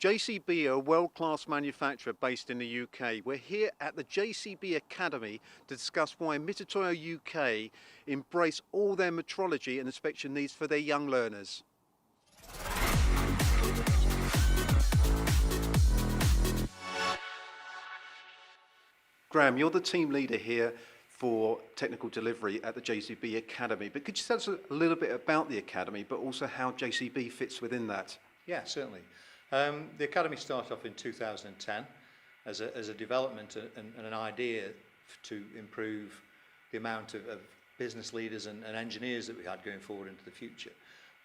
JCB are a world-class manufacturer based in the UK. We're here at the JCB Academy to discuss why Mitutoyo UK embrace all their metrology and inspection needs for their young learners. Graham, you're the team leader here for technical delivery at the JCB Academy, but could you tell us a little bit about the Academy, but also how JCB fits within that? Yeah, certainly. The Academy started off in 2010 as a development and an idea to improve the amount of business leaders and engineers that we had going forward into the future.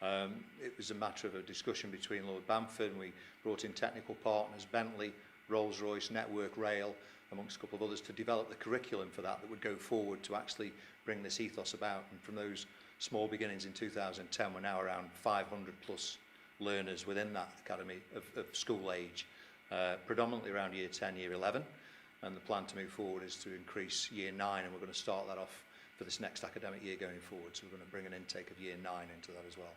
It was a matter of a discussion between Lord Bamford, and we brought in technical partners, Bentley, Rolls-Royce, Network Rail, amongst a couple of others, to develop the curriculum for that would go forward to actually bring this ethos about. And from those small beginnings in 2010, we're now around 500 plus learners within that academy of school age, predominantly around year 10, year 11, and the plan to move forward is to increase year 9, and we're going to start that off for this next academic year going forward, so we're going to bring an intake of year 9 into that as well.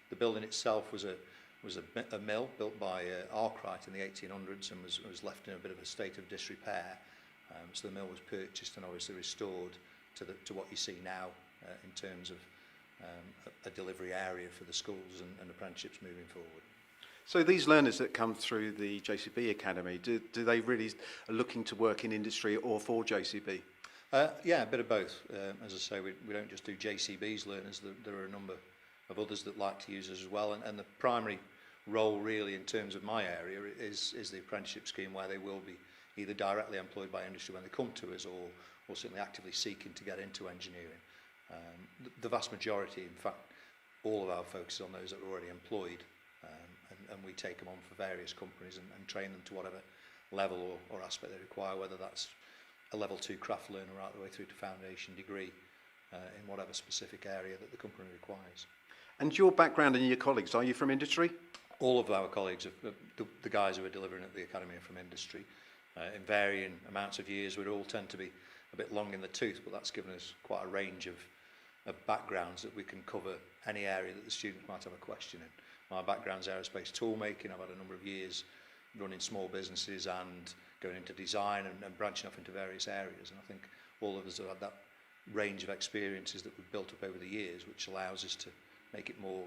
The building itself was a mill built by Arkwright in the 1800s and was left in a bit of a state of disrepair, so the mill was purchased and obviously restored to what you see now in terms of a delivery area for the schools and apprenticeships moving forward. So these learners that come through the JCB Academy, do they really are looking to work in industry or for JCB? Yeah, a bit of both. As I say, we don't just do JCB's learners, there are a number of others that like to use us as well, and the primary role really in terms of my area is the apprenticeship scheme, where they will be either directly employed by industry when they come to us, or certainly actively seeking to get into engineering. The vast majority, in fact, all of our focus is on those that are already employed, and we take them on for various companies and train them to whatever level or aspect they require, whether that's a level 2 craft learner right the way through to foundation degree in whatever specific area that the company requires. And your background and your colleagues, are you from industry? All of our colleagues, the guys who are delivering at the Academy, are from industry. In varying amounts of years, we all tend to be a bit long in the tooth, but that's given us quite a range of backgrounds that we can cover any area that the student might have a question in. My background's aerospace toolmaking. I've had a number of years running small businesses and going into design and branching off into various areas, and I think all of us have had that range of experiences that we've built up over the years, which allows us to make it more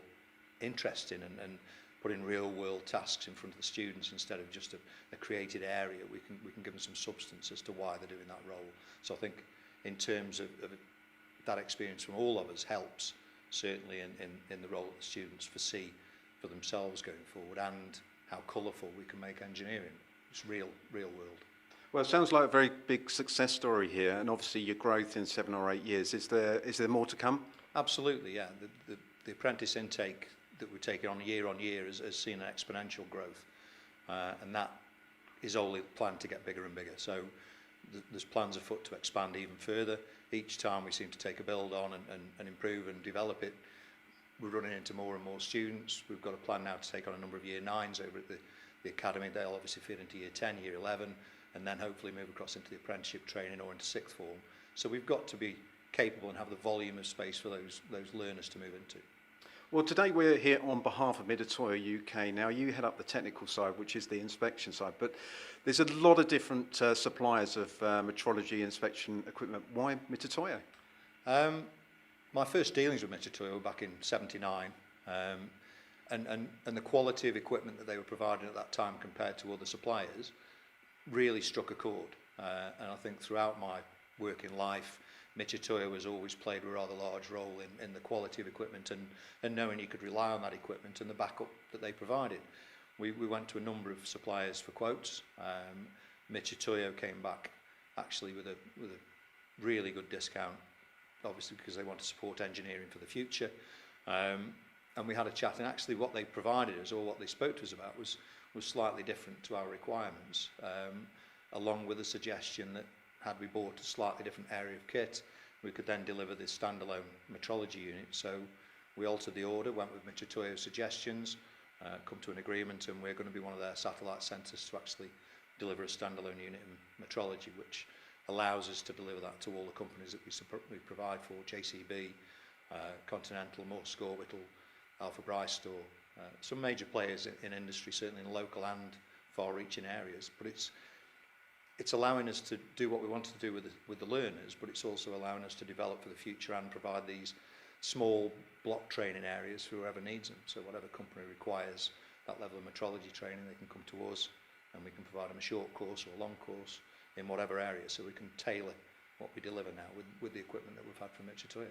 interesting and put in real world tasks in front of the students instead of just a created area. We can give them some substance as to why they're doing that role. So I think in terms of that experience from all of us helps certainly in the role that the students foresee for themselves going forward, and how colourful we can make engineering. It's real world. Well, it sounds like a very big success story here, and obviously your growth in 7 or 8 years. Is there more to come? Absolutely, yeah. The apprentice intake that we're taking on year has seen an exponential growth, and that is only planned to get bigger and bigger. So there's plans afoot to expand even further. Each time we seem to take a build on and improve and develop it, we're running into more and more students. We've got a plan now to take on a number of year 9s over at the Academy. They'll obviously fit into year 10, year 11, and then hopefully move across into the apprenticeship training or into 6th form. So we've got to be capable and have the volume of space for those learners to move into. Well, today we're here on behalf of Mitutoyo UK. Now, you head up the technical side, which is the inspection side, but there's a lot of different suppliers of metrology inspection equipment. Why Mitutoyo? My first dealings with Mitutoyo were back in '79, and the quality of equipment that they were providing at that time compared to other suppliers really struck a chord. And I think throughout my working life, Mitutoyo has always played a rather large role in the quality of equipment and knowing you could rely on that equipment and the backup that they provided. We went to a number of suppliers for quotes. Mitutoyo came back actually with a really good discount, obviously because they want to support engineering for the future. And we had a chat, and actually what they provided us, or what they spoke to us about, was slightly different to our requirements, along with a suggestion that had we bought a slightly different area of kit, we could then deliver this standalone metrology unit. So we altered the order, went with Mitutoyo's suggestions, come to an agreement, and we're going to be one of their satellite centres to actually deliver a standalone unit in metrology, which allows us to deliver that to all the companies that we provide for: JCB, Continental, Morse Orbital, Alpha Bristol, Some major players in industry, certainly in local and far-reaching areas, but it's allowing us to do what we want to do with the learners, but it's also allowing us to develop for the future and provide these small block training areas for whoever needs them. So whatever company requires that level of metrology training, they can come to us and we can provide them a short course or a long course in whatever area, so we can tailor what we deliver now with the equipment that we've had from Mitutoyo.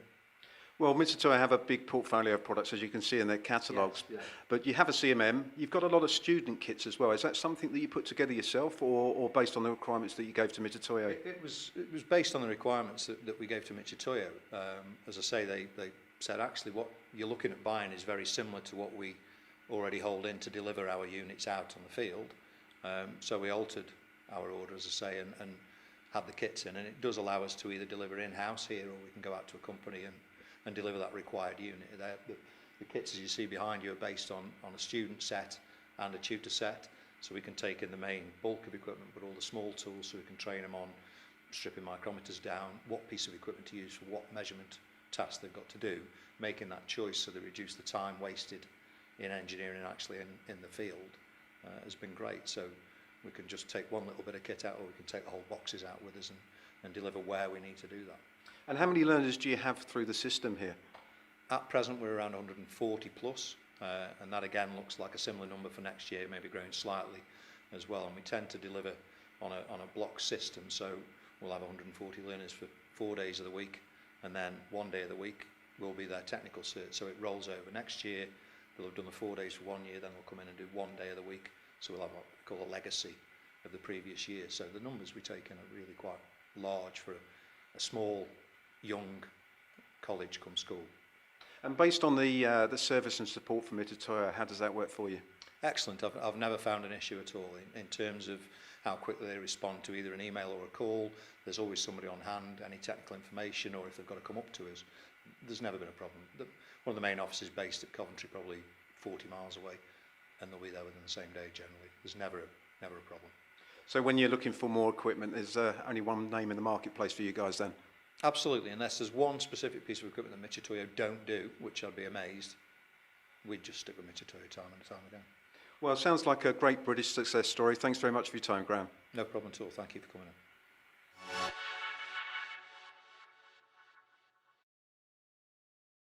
Well, Mitutoyo have a big portfolio of products, as you can see in their catalogues. Yes, yeah. But you have a CMM. You've got a lot of student kits as well. Is that something that you put together yourself, or based on the requirements that you gave to Mitutoyo? It was based on the requirements that we gave to Mitutoyo. As I say, they said actually what you're looking at buying is very similar to what we already hold in to deliver our units out on the field. So we altered our order, as I say, and had the kits in, and it does allow us to either deliver in-house here, or we can go out to a company and deliver that required unit. The kits, as you see behind you, are based on a student set and a tutor set, so we can take in the main bulk of equipment, but all the small tools, so we can train them on stripping micrometers down, what piece of equipment to use for what measurement task they've got to do, making that choice so they reduce the time wasted in engineering and actually in the field has been great. So we can just take one little bit of kit out, or we can take the whole boxes out with us and deliver where we need to do that. And how many learners do you have through the system here? At present, we're around 140 plus, and that again looks like a similar number for next year, maybe growing slightly as well. And we tend to deliver on a block system, so we'll have 140 learners for 4 days of the week, and then 1 day of the week will be their technical cert. So it rolls over. Next year, they'll have done the 4 days for 1 year, then we'll come in and do 1 day of the week. So we'll have what we call a legacy of the previous year. So the numbers we take in are really quite large for a small, young college come school. And based on the service and support from Mitutoyo, how does that work for you? Excellent. I've never found an issue at all in terms of how quickly they respond to either an email or a call. There's always somebody on hand, any technical information, or if they've got to come up to us. There's never been a problem. One of the main offices based at Coventry, probably 40 miles away, and they'll be there within the same day generally. There's never a problem. So when you're looking for more equipment, there's only one name in the marketplace for you guys then? Absolutely, unless there's one specific piece of equipment that Mitutoyo don't do, which I'd be amazed, we'd just stick with Mitutoyo time and time again. Well, it sounds like a great British success story. Thanks very much for your time, Graham. No problem at all. Thank you for coming in.